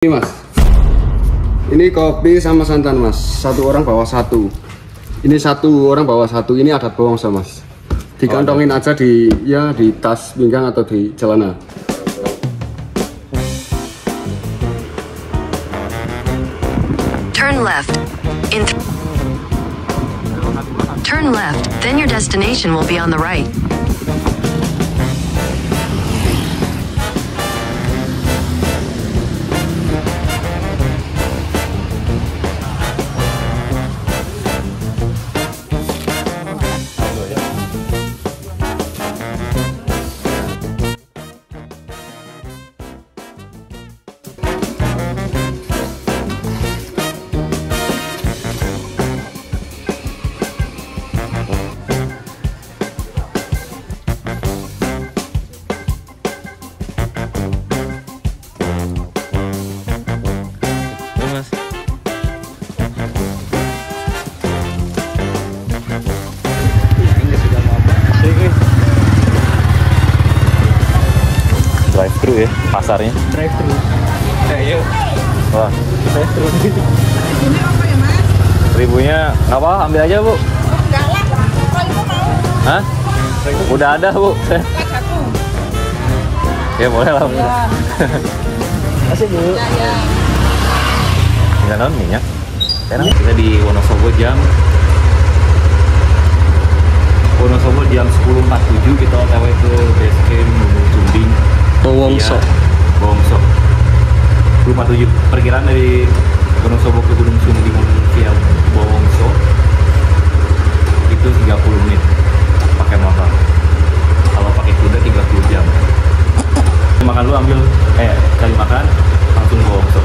Ini mas, ini kopi sama santan mas, satu orang bawa satu. Ini satu orang bawa satu, ini adat Bowongso mas. Dikantongin aja di tas pinggang atau di celana. Turn left. Turn left, then your destination will be on the right. Drive thru ya pasarnya. Drive thru. Yuk. Wah, Drive thru. Ini apa ya mas? ribunya nggak apa, ambil aja bu. Enggak lah, kalau ibu mau. Hah? Udah ada bu. Buat aku. Ya boleh lah. Ya. Masih bu. Ya. Tinggal non minyak. Enak. Kita di Wonosobo jam 10.47 kita otw ke base camp Gunung Cumbing. Bowongso. Iya, Bowongso. 10.47. Perkiraan dari Wonosobo ke Gunung Cumbing via Bowongso itu 30 menit pakai motor. Kalau pakai kuda 30 jam. Makan lu ambil cari makan langsung Bowongso.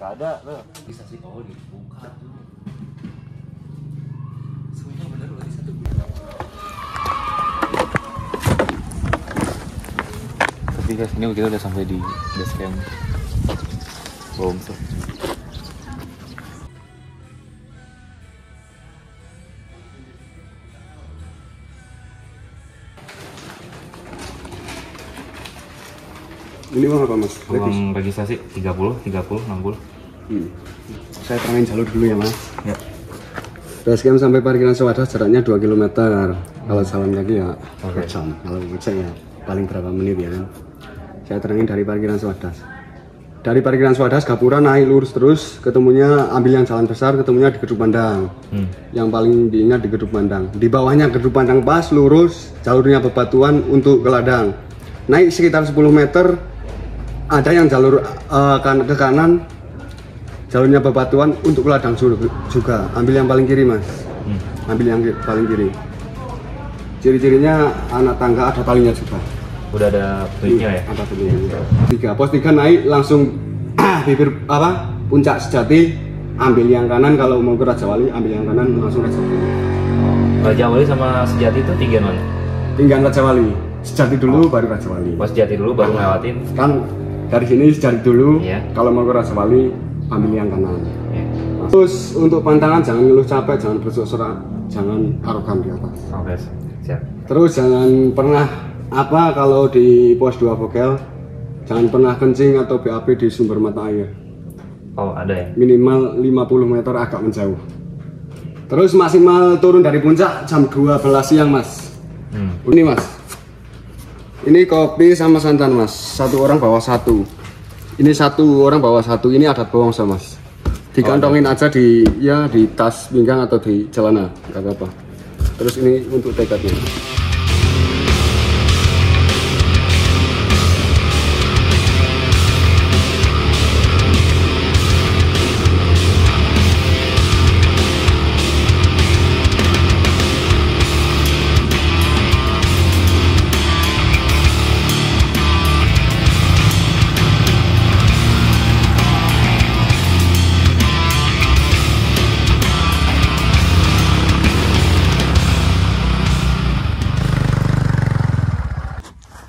Gak ada loh. Bisa sih kalau dibuka tuh. Semuanya bener berarti satu bulan. Tapi guys, ini kita udah sampai di base camp Bowongso. Ini uang apa mas? Uang registrasi 30, 60. Saya terangin jalur dulu ya mas. Ya. Base camp sampai parkiran Sewadas jaraknya 2 km. Kalau jalan kaki ya Oke. jam. Kalau becek ya paling berapa menit ya kan. Saya terangin dari parkiran Sewadas. Dari parkiran Sewadas Gapura naik lurus terus, ketemunya ambil yang jalan besar, ketemunya di Gedung Pandang. Yang paling diingat di Gedung Pandang. Di bawahnya Gedung Pandang pas lurus, jalurnya bebatuan untuk ke ladang. Naik sekitar 10 meter, ada yang jalur ke kanan, jalurnya bebatuan untuk ke ladang juga. Ambil yang paling kiri mas. Ambil yang paling kiri. Ciri-cirinya anak tangga, ada talinya juga. Udah ada tweetnya ya? Ada tweetnya. Pos 3 naik langsung bibir puncak Sejati, ambil yang kanan. Kalau mau ke Raja Wali ambil yang kanan langsung Raja Wali. Raja Wali sama Sejati itu tinggian mana? Tinggian Raja Wali. Sejati dulu baru Raja Wali. Pas Sejati dulu baru ngelewatin. Kan dari sini Sejati dulu. Iya. Kalau mau ke Raja Wali ambil yang kanan. Ya. Terus untuk pantangan jangan ngeluh capek, jangan bersorak, jangan arogan di atas. Oke, siap. Terus jangan pernah kalau di pos 2 Vogel jangan pernah kencing atau BAB di sumber mata air. Oh, ada ya? Minimal 50 meter agak menjauh. Terus maksimal turun dari puncak jam 12 siang, Mas. Ini, Mas. Ini kopi sama santan, Mas. Satu orang bawa satu. Ini satu orang bawa satu. Ini adat Bawongso, Mas. Dikantongin aja di tas pinggang atau di celana, nggak apa-apa. Terus ini untuk tekadnya.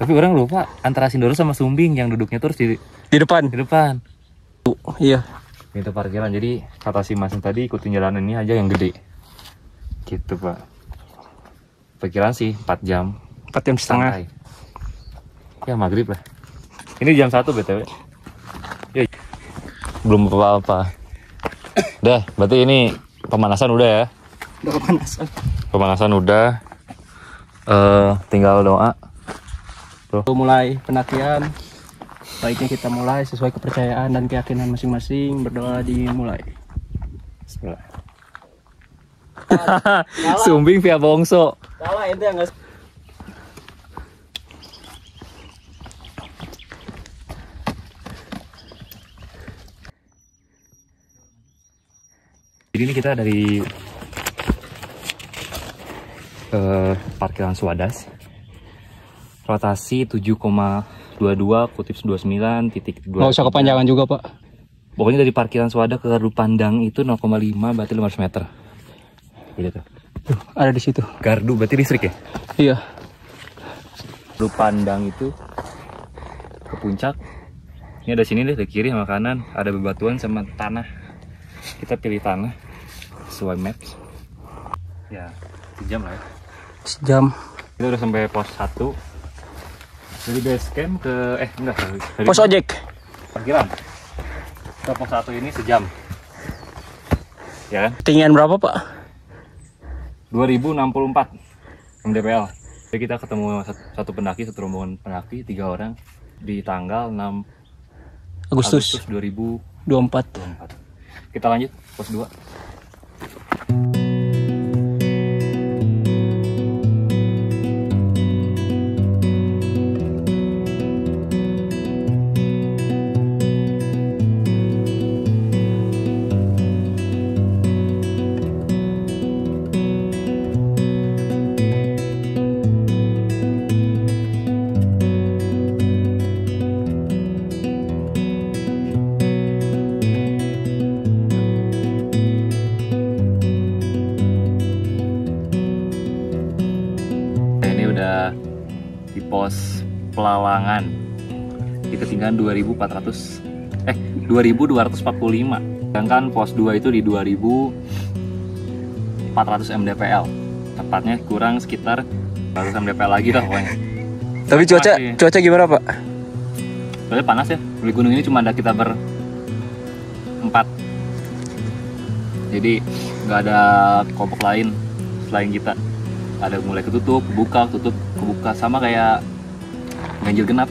Tapi orang lupa antara Sindoro sama Sumbing yang duduknya terus di depan. depan. Iya. Itu parkiran. Jadi kata si Mas tadi ikutin jalan ini aja yang gede. Gitu, Pak. Perkiraan sih 4 jam. 4 jam setengah. Santai. Ya maghrib lah. Ini jam 1 BTW. Ya. Belum apa-apa. Udah, berarti ini pemanasan udah ya. Udah kepanasan. Pemanasan udah. Tinggal doa. Mulai pendakian, baiknya kita mulai sesuai kepercayaan dan keyakinan masing-masing. Berdoa dimulai. Bismillah. Sumbing via Bawongso. Salah itu yang nggak. Jadi ini kita dari parkiran Swadas. Rotasi 7,22 kutip 29.2. Nggak usah kepanjangan juga, Pak. Pokoknya dari parkiran Swada ke Gardu Pandang itu 0,5 berarti 500 meter. Gitu tuh. Tuh, ada di situ. Gardu berarti listrik ya? Iya. Gardu Pandang itu ke puncak. Ini ada sini deh, di kiri sama kanan ada bebatuan sama tanah. Kita pilih tanah sesuai maps. Ya, sejam lah ya. Sejam. Kita udah sampai pos 1. Dari base camp ke dari Pos ojek. parkiran ke pos 1 ini sejam. Ya kan? Ketinggian berapa, Pak? 2064 mdpl. Jadi kita ketemu satu pendaki, satu rombongan pendaki, 3 orang di tanggal 6 Agustus 2024. 24. Kita lanjut pos 2. Udah di pos Pelawangan di ketinggian 2245, sedangkan pos 2 itu di 2400 mdpl, tepatnya kurang sekitar 100 mdpl lagi lah pokoknya. Tapi cuaca gimana, Pak? Soalnya panas ya, di gunung ini cuma ada kita berempat, jadi nggak ada kelompok lain selain kita. Ada mulai ketutup, kebuka, tutup, kebuka, sama kayak ganjil genap.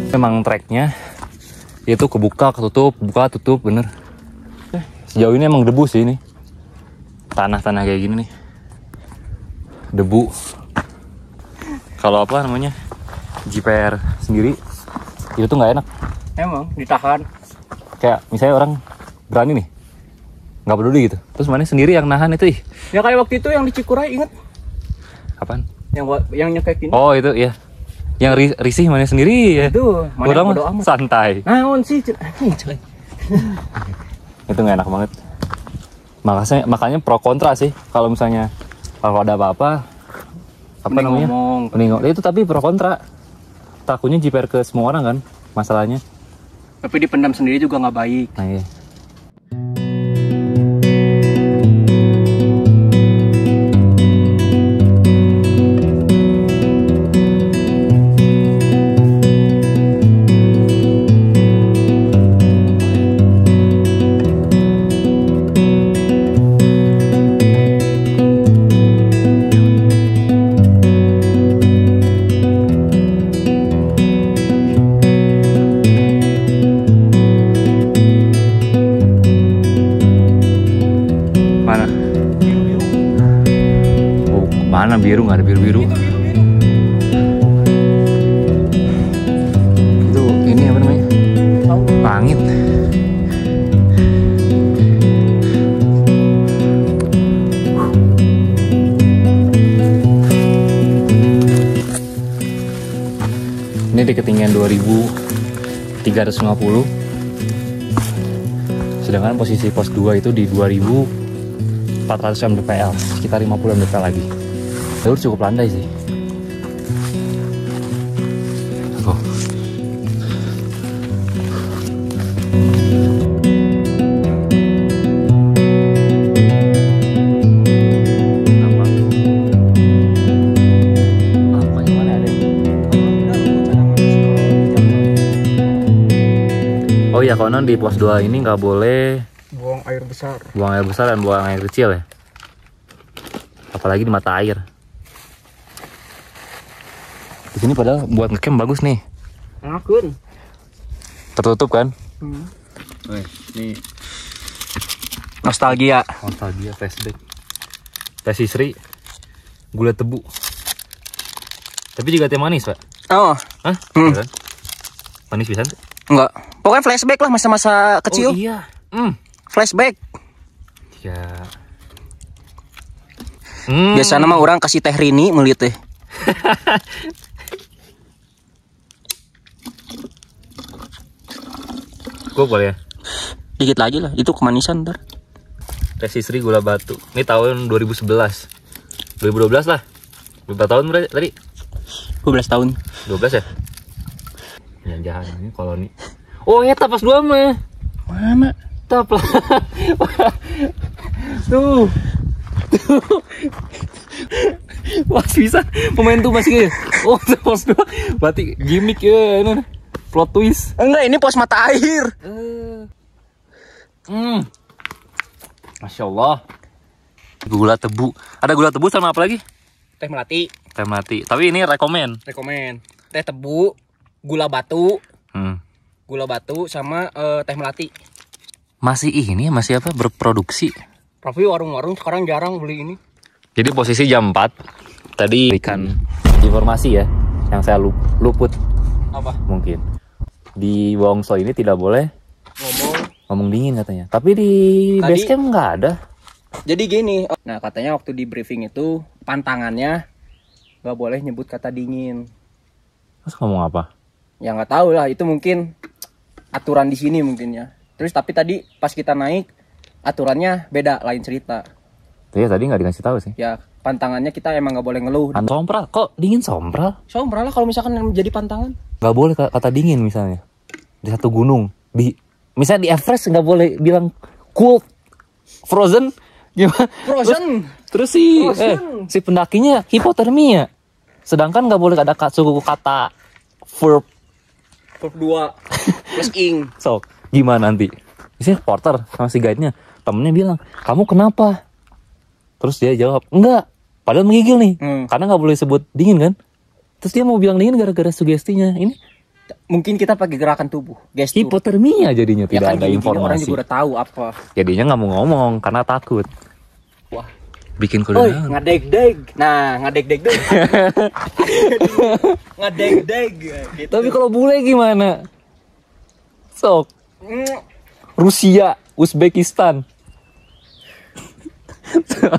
Memang treknya itu kebuka, ketutup, buka, tutup, bener. Sejauh ini emang debu sih ini. Tanah-tanah kayak gini nih. Debu. Kalau apa namanya? JPR sendiri itu tuh nggak enak. Emang ditahan. Kayak misalnya orang berani nih, nggak peduli gitu, terus mana sendiri yang nahan itu. Ya kayak waktu itu yang di Cikuray, inget? Apaan? Yang nyekekin. Oh itu ya, yang risih mana sendiri ya. Itu mana Orang bodo amat. santai. Naon sih? Itu nggak enak banget. Makanya pro kontra sih. Kalau misalnya kalau ada apa namanya? Mending itu, tapi pro kontra. Takutnya jiper ke semua orang kan masalahnya. Tapi dipendam sendiri juga nggak baik. Nah iya. di ketinggian 2350. Sedangkan posisi pos 2 itu di 2400 mdpl, sekitar 50 mdpl lagi. Jalur cukup landai sih. Oh. Oh iya, konon di pos 2 ini nggak boleh buang air besar. buang air besar dan buang air kecil ya. Apalagi di mata air. Di sini padahal buat ngecamp bagus nih. Ngakun. Tertutup kan? Ini Nostalgia. flashback. Teh Sisri, gula tebu. Tapi juga teh manis, Pak. Oh, Hah? Beneran? Manis pisan tuh? enggak. Pokoknya flashback lah masa-masa kecil. Oh iya. Flashback. Ya. Biasa nama orang kasih teh Rini melihat teh. Gue boleh ya? Dikit lagi lah, itu kemanisan ntar. Teh Sisri gula batu. Ini tahun 2011. 2012 lah. Berapa tahun berarti tadi? 12 tahun. 12 ya? Jangan ini koloni. Oh ya, pas 2 mah. Mana? Tap lah. Tuh. Wah, bisa pemain tuh masih. Oh, pos 2. Berarti gimmick ya, ini plot twist. Enggak, ini pos mata air. Masya Allah. Gula tebu. Ada gula tebu sama apa lagi? Teh melati. Teh melati. Tapi ini rekomen. Teh tebu, gula batu, Hmm. sama teh melati. Masih ini masih apa berproduksi. Tapi warung-warung sekarang jarang beli ini. Jadi posisi jam 4. Tadi berikan informasi ya yang saya luput Apa? mungkin. Di Wongso ini tidak boleh ngomong dingin katanya. Tapi di Tadi- base camp nggak ada. Jadi gini, nah katanya waktu di briefing itu pantangannya nggak boleh nyebut kata dingin. Terus ngomong apa? Ya nggak tahu lah, itu mungkin aturan di sini mungkin ya. Terus tapi tadi pas kita naik aturannya beda, lain cerita. Iya tadi nggak dikasih tahu sih. Ya pantangannya kita emang nggak boleh ngeluh. Sompral, kok dingin sompral? Sombra lah kalau misalkan menjadi pantangan. Nggak boleh kata dingin misalnya di satu gunung. Misalnya di Everest nggak boleh bilang cool, frozen, gimana? Frozen. Terus si pendakinya hipotermia. Sedangkan nggak boleh ada suku kata verb. Verb 2 plus ing. So, gimana nanti? Misalnya porter sama si guide-nya, temennya bilang, kamu kenapa? Terus dia jawab, enggak. Padahal menggigil nih, karena nggak boleh sebut dingin kan. Terus dia mau bilang dingin gara-gara sugestinya. Ini Mungkin kita pakai gerakan tubuh, gestur. hipotermia jadinya, Ya tidak kan ada gini-gini orang informasi. juga udah tahu apa. Jadinya nggak mau ngomong karena takut. Wah. Bikin Oi, kuliah. ngadeg-deg. Nah, ngadeg-deg. Ngadeg-deg. Gitu. Tapi kalau bule gimana? Sok. Mm, Rusia, Uzbekistan.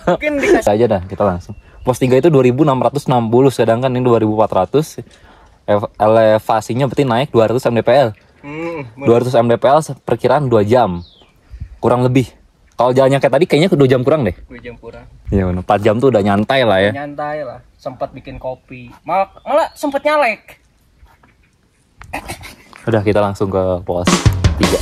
mungkin dikasih Aja dah, kita langsung. Pos 3 itu 2660, sedangkan ini 2400. Elevasinya berarti naik 200 mdpl. 200 mdpl perkiraan 2 jam. Kurang lebih. Kalau jalannya kayak tadi kayaknya 2 jam kurang deh. 2 jam kurang. Iya, 4 jam tuh udah nyantai lah ya. Nyantai lah. Sempat bikin kopi. Malah sempat nyalek. Udah, kita langsung ke pos 3.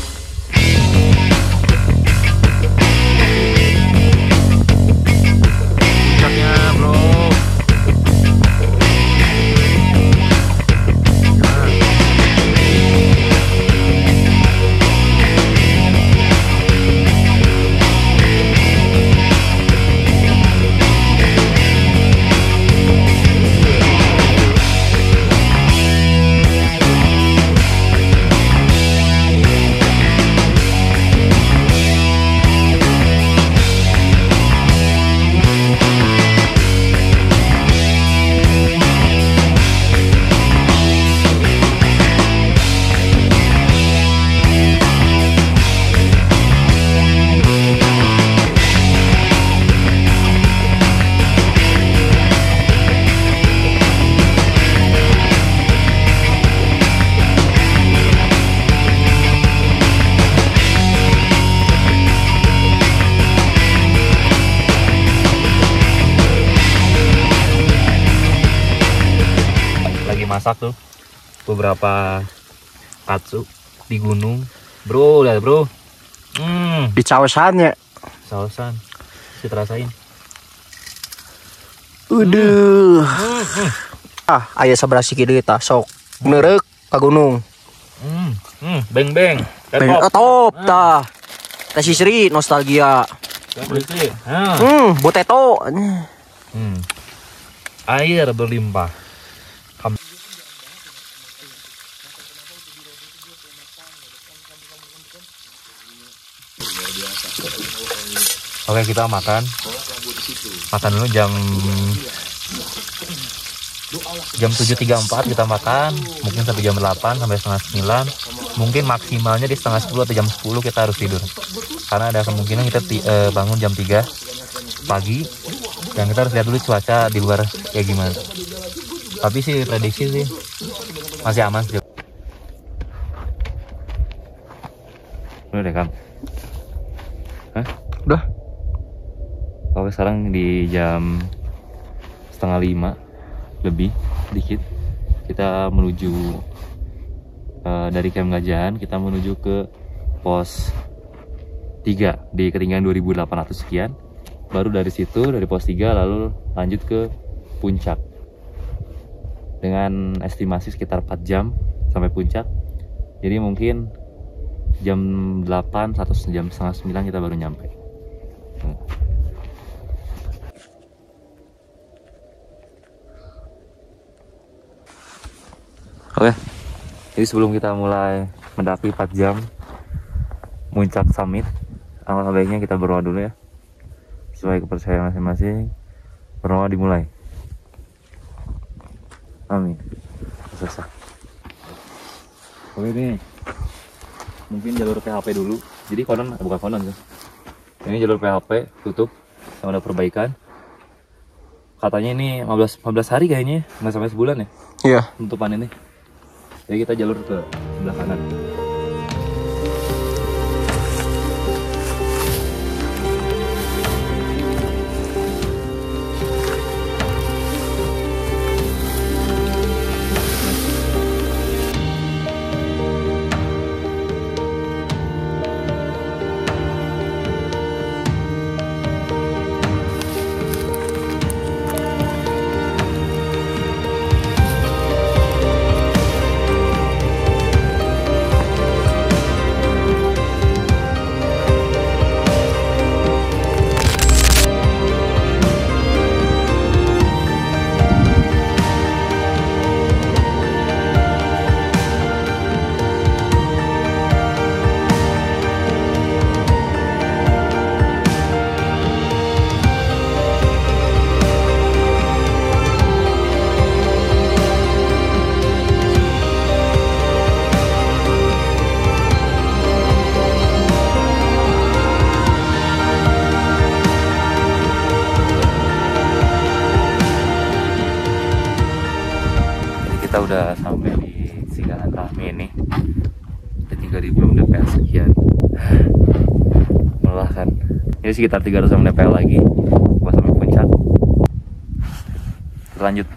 masak tuh beberapa katsu di gunung, bro. Lihat bro, Di cawesannya. sausan, kita rasain. Udah. Aya sabrasi kieu tah sok neureuk ka gunung. Beng beng. Top tah. Teh Sri nostalgia. Potato. Air berlimpah. Oke, kita makan dulu jam 7.34 kita makan, mungkin sampai jam 8 sampai setengah 9, mungkin maksimalnya di setengah 10 atau jam 10 kita harus tidur karena ada kemungkinan kita bangun jam 3 pagi dan kita harus lihat dulu cuaca di luar kayak gimana. Tapi sih prediksi sih masih aman sih. Udah deh Kang. Hah? Udah. Oke, sekarang di jam 4:30 lebih dikit kita menuju dari Camp Gajahan, kita menuju ke pos 3 di ketinggian 2800 sekian. Baru dari situ, dari pos 3 lalu lanjut ke puncak dengan estimasi sekitar 4 jam sampai puncak. Jadi mungkin jam 8 atau jam setengah 9 kita baru nyampe. Oke, jadi sebelum kita mulai mendaki 4 jam puncak summit, alangkah baiknya kita berdoa dulu ya, sesuai kepercayaan masing-masing. Berdoa dimulai. Amin. Selesai. Oke nih, mungkin jalur PHP dulu. Jadi bukan konon sih. Ini jalur PHP tutup, yang ada perbaikan. Katanya ini 15 hari kayaknya, nggak sampai sebulan ya. Iya. Tutupan ini. Jadi kita jalur ke sebelah kanan. Kita udah sampai di Singgahan Rahmi ini di 3000 mdpl sekian. Melelahkan. Ini sekitar 300 mdpl lagi buat sampai puncak. Lanjut.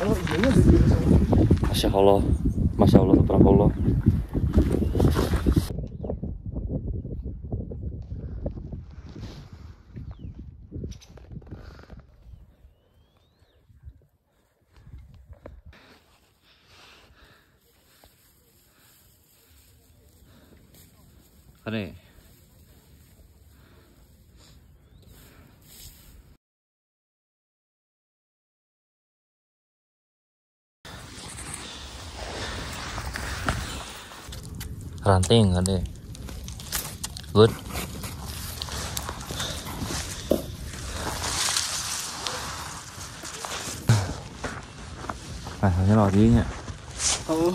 Masya Allah, Masya Allah, tabarakallah. Ane. Ranting ane. Good. Nah, hanya lagi nya. Oh.